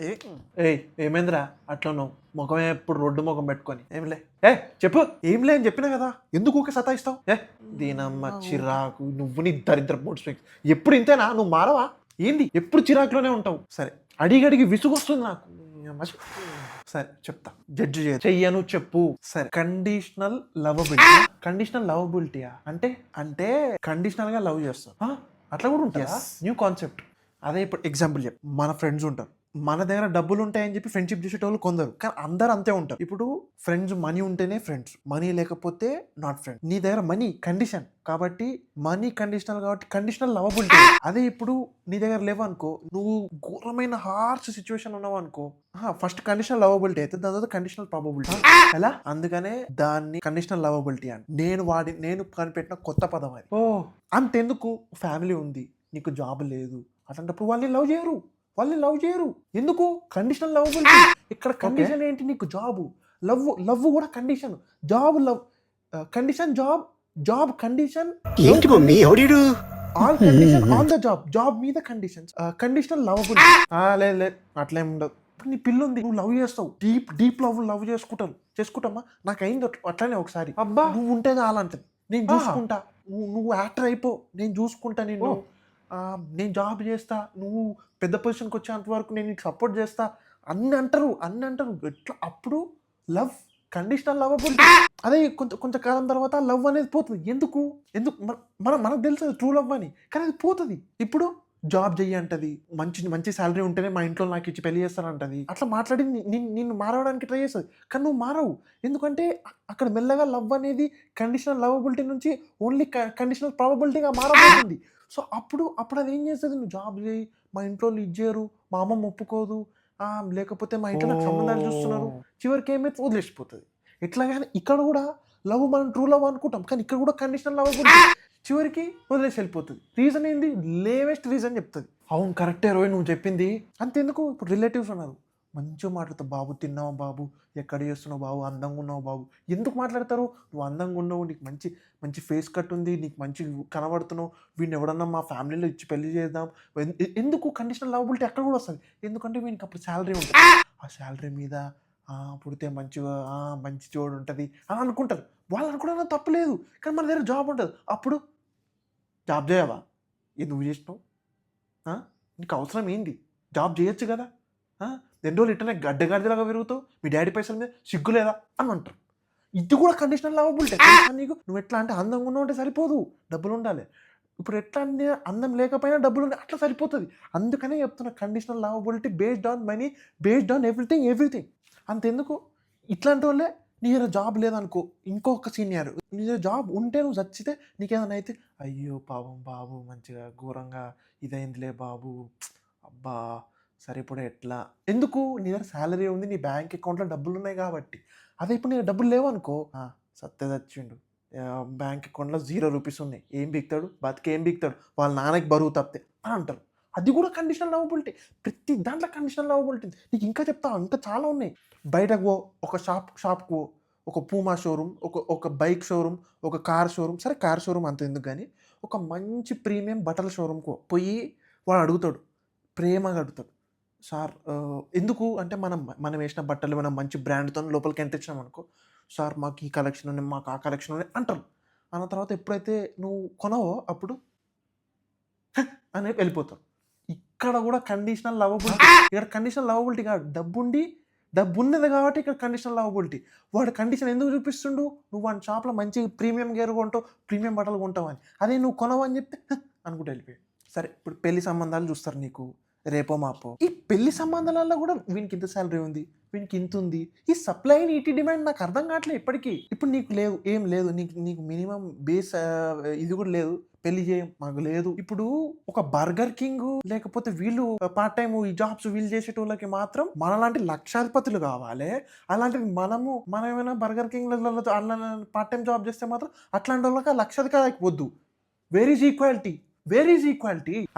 ఏయ్ ఏమైందిరా అట్లా నువ్వు ముఖమే ఎప్పుడు రోడ్డు ముఖం పెట్టుకొని ఏంలే చెప్పు ఏంలే అని చెప్పినా కదా ఎందుకు ఊకే సతాయిస్తావు దీనమ్మ చిరాకు నువ్వు నీ దరిద్ర మూడ్ స్వింగ్స్ ఎప్పుడు ఇంతేనా నువ్వు మారవా ఏంది ఎప్పుడు చిరాకులోనే ఉంటావు సరే అడిగడిగి విసుగొస్తుంది నాకు సరే చెప్తా జడ్జి చెయ్యను చెప్పు సరే కండిషనల్ లవబిలిటీయా అంటే అంటే కండిషనల్ గా లవ్ చేస్తాం అట్లా కూడా ఉంటుందా న్యూ కాన్సెప్ట్ అదే ఇప్పుడు ఎగ్జాంపుల్ చెప్పు మన ఫ్రెండ్స్ ఉంటారు మన దగ్గర డబ్బులు ఉంటాయని చెప్పి ఫ్రెండ్షిప్ చేసేటోళ్ళు కొందరు కానీ అందరు అంతే ఉంటారు ఇప్పుడు ఫ్రెండ్స్ మనీ ఉంటేనే ఫ్రెండ్స్ మనీ లేకపోతే నాట్ ఫ్రెండ్ నీ దగ్గర మనీ కండిషన్ కాబట్టి మనీ కండిషనల్ కాబట్టి కండిషనల్ లవబిలిటీ అదే ఇప్పుడు నీ దగ్గర లేవనుకో నువ్వు ఘోరమైన హార్ష్ సిచ్యువేషన్ ఉన్నావు అనుకో ఫస్ట్ కండిషనల్ లవబిలిటీ అయితే దాని తర్వాత కండిషనల్ ప్రాబబిలిటీ ఎలా అందుకనే దాన్ని కండిషనల్ లవబిలిటీ అని నేను కనిపెట్టిన కొత్త పదం అది అంతెందుకు ఫ్యామిలీ ఉంది నీకు జాబ్ లేదు అట్లాంటప్పుడు వాళ్ళని లవ్ చేయరు ఎందుకు కండిషనల్ లవబిలిటీ ఇక్కడ కండిషన్ ఏంటి నీకు జాబ్ లవ్ కూడా condition job love condition job condition ఏంటి మమ్మీ ఎవడు all condition on the job మీద కండిషన్స్ కండిషనల్ లవబిలిటీ లేదు అట్లేం ఉండదు ఇప్పుడు నీ పిల్ల ఉంది నువ్వు లవ్ చేస్తావు డీప్ లవ్ చేసుకుంటామా నాకు అయింది అట్లనే ఒకసారి అబ్బా నువ్వు ఉంటే చాలంటది నేను చూసుకుంటా నువ్వు యాక్టర్ అయిపో నేను చూసుకుంటా నేను జాబ్ చేస్తా నువ్వు పెద్ద పొజిషన్కి వచ్చేంత వరకు నేను నీకు సపోర్ట్ చేస్తా అన్ని అంటారు ఎట్లా అప్పుడు లవ్ కండిషనల్ లవబిలిటీ అదే కొంచెం తర్వాత లవ్ అనేది పోతుంది ఎందుకు మనకు తెలుసు ట్రూ లవ్ అని కానీ అది పోతుంది ఇప్పుడు జాబ్ చెయ్యి అంటది మంచి శాలరీ ఉంటేనే మా ఇంట్లో నాకు ఇచ్చి పెళ్లి చేస్తానంటది అట్లా మాట్లాడి నిన్ను మారవడానికి ట్రై చేస్తుంది కానీ నువ్వు మారవు ఎందుకంటే అక్కడ మెల్లగా లవ్ అనేది కండిషనల్ లవబిలిటీ నుంచి ఓన్లీ కండిషనల్ ప్రాబబిలిటీగా మారబోతుంది సో అప్పుడు అది ఏం చేస్తుంది నువ్వు జాబ్ చేయి మా ఇంట్లో ఇచ్చారు మా అమ్మ ఒప్పుకోదు లేకపోతే మా ఇంట్లో నాకు సంబంధాలు చూస్తున్నారు చివరికి ఏమైతే వదిలేసిపోతుంది ఎట్లాగానే ఇక్కడ కూడా లవ్ మనం ట్రూ లవ్ అనుకుంటాం కానీ ఇక్కడ కూడా కండిషనల్ లవ్ చివరికి వదిలేసి వెళ్ళిపోతుంది రీజన్ ఏంది లేవెస్ట్ రీజన్ చెప్తుంది అవును కరెక్టే రోయ్ నువ్వు చెప్పింది అంతెందుకు ఇప్పుడు రిలేటివ్స్ ఉన్నారు మంచిగా మాట్లాడతావు బాబు తిన్నావు బాబు ఎక్కడ చేస్తున్నావు బాబు అందంగా ఉన్నావు బాబు ఎందుకు మాట్లాడతారు నువ్వు అందంగా ఉన్నావు నీకు మంచి ఫేస్ కట్ ఉంది నీకు మంచి కనబడుతున్నావు వీడిని ఎవడన్నా మా ఫ్యామిలీలో ఇచ్చి పెళ్లి చేద్దాం ఎందుకు కండిషనల్ లవబిలిటీ అక్కడ కూడా వస్తుంది ఎందుకంటే వీనికి అప్పుడు శాలరీ ఉంటుంది ఆ శాలరీ మీద పుడితే మంచి జోడు ఉంటుంది అని అనుకుంటారు వాళ్ళు అనుకోవడం తప్పలేదు కానీ మన దగ్గర జాబ్ ఉంటుంది అప్పుడు జాబ్ చేయవా నువ్వు చేసినావు నీకు అవసరం ఏంది జాబ్ చేయొచ్చు కదా 2 రోజులు ఇట్టనే గడ్డగాడిలాగా పెరుగుతావు మీ డాడీ పైసల మీద సిగ్గు లేదా అని అంటారు ఇది కూడా కండిషనల్ లవబిలిటీ నీకు నువ్వు ఎట్లా అంటే అందంగా ఉన్నావు అంటే సరిపోదు డబ్బులు ఉండాలి ఇప్పుడు ఎట్లా అంటే అందం లేకపోయినా డబ్బులు ఉండాలి అట్లా సరిపోతుంది అందుకనే చెప్తున్నా conditional lovability based on money based on everything అంతెందుకు ఇట్లాంటి వాళ్ళే నీ దగ్గర జాబ్ లేదనుకో ఇంకొక సీనియర్ నీ దగ్గర జాబ్ ఉంటే నువ్వు చచ్చితే నీకేదైనా అయితే అయ్యో పాపం బాబు మంచిగా ఘోరంగా ఇదైందిలే బాబు అబ్బా సరే ఇప్పుడు ఎట్లా ఎందుకు నీ దగ్గర శాలరీ ఉంది నీ బ్యాంక్ అకౌంట్లో డబ్బులు ఉన్నాయి కాబట్టి అదే ఇప్పుడు నీ డబ్బులు లేవనుకో సత్తే చచ్చిండు బ్యాంక్ అకౌంట్లో 0 రూపీస్ ఉన్నాయి ఏం బిగుతాడు ఏం బిగుతాడు వాళ్ళ నాన్నకి బరువు తప్పితే అని అంటారు అది కూడా కండిషనల్ లవబిలిటీ ప్రతి దాంట్లో కండిషనల్ లవబిలిటీ నీకు ఇంకా చెప్తా ఇంకా చాలా ఉన్నాయి బయటకు పో ఒక షాప్కు ఒక పూమా షోరూమ్ ఒక బైక్ షోరూమ్ ఒక కార్ షోరూమ్ సరే కార్ షోరూమ్ అంత ఎందుకు కానీ ఒక మంచి ప్రీమియం బట్టల షోరూమ్కు పోయి వాడు అడుగుతాడు ప్రేమగా అడుగుతాడు సార్ ఎందుకు అంటే మనం వేసిన బట్టలు మనం మంచి బ్రాండ్తో లోపలికి ఎంటర్ ఇచ్చినాం అనుకో సార్ మాకు ఈ కలెక్షన్ ఉన్నాయి మాకు ఆ కలెక్షన్ ఉన్నాయి అంటారు అన్న తర్వాత ఎప్పుడైతే నువ్వు కొనవో అప్పుడు అని వెళ్ళిపోతావు ఇక్కడ కూడా కండిషనల్ లవబిలిటీ ఇక్కడ కండిషనల్ లవబిలిటీ కాదు డబ్బు ఉన్నది కాబట్టి ఇక్కడ కండిషనల్ లవబిలిటీ వాడు కండిషన్ ఎందుకు చూపిస్తుండు నువ్వు వాడి షాప్లో మంచి ప్రీమియం గేర్ కొంటావు ప్రీమియం బట్టలు కొంటావు అని అదే నువ్వు కొనవు అని చెప్తే అనుకుంటూ వెళ్ళిపోయాడు సరే ఇప్పుడు పెళ్లి సంబంధాలు చూస్తారు నీకు రేపో మాపో ఈ పెళ్లి సంబంధాలలో కూడా వీనికి ఇంత శాలరీ ఉంది వీనికి ఇంత ఉంది ఈ సప్లై అండ్ ఈటీ డిమాండ్ నాకు అర్థం కావట్లేదు ఇప్పటికీ ఇప్పుడు నీకు లేదు ఏం లేదు నీకు మినిమం బేస్ ఇది కూడా లేదు పెళ్లి చేయం మాకు లేదు ఇప్పుడు ఒక బర్గర్ కింగ్ లేకపోతే వీళ్ళు పార్ట్ టైం ఈ జాబ్స్ వీళ్ళు చేసేటోళ్ళకి మాత్రం మనలాంటి లక్షాధిపతులు కావాలి అలాంటివి మనం ఏమైనా burger king part time job చేస్తే మాత్రం అట్లాంటి వాళ్ళకి లక్షాధికారికి వద్దు వేర్ ఈజ్ ఈక్వాలిటీ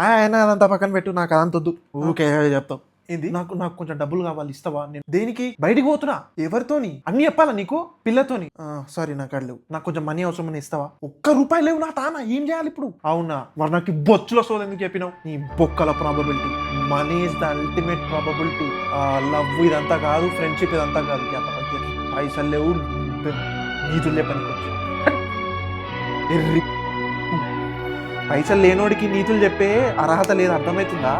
అయినా అదంతా పక్కన పెట్టు నాకు అదంత వద్దు ఊకే చెప్తావు ఏంది నాకు కొంచెం డబ్బులు కావాలి ఇస్తావా నేను దేనికి బయటికి పోతున్నా ఎవరితోని అన్ని చెప్పాలా నీకు పిల్లతోని సారీ నాకు అడలేవు నాకు కొంచెం మనీ అవసరం అని ఇస్తావా ₹1 లేవు నా తానా ఏం చేయాలి ఇప్పుడు అవునా మరి నాకు బొచ్చులో సోది ఎందుకు చెప్పినావు నీ బొక్కల probability money is the ultimate probability. Love ఇదంతా కాదు, ఫ్రెండ్షిప్ ఇదంతా కాదు. పైసలు లేవు, నీతులే పనికొచ్చు. పైసలు లేనోడికి నీతులు చెప్పే అర్హత లేదు, అర్థమవుతుందా?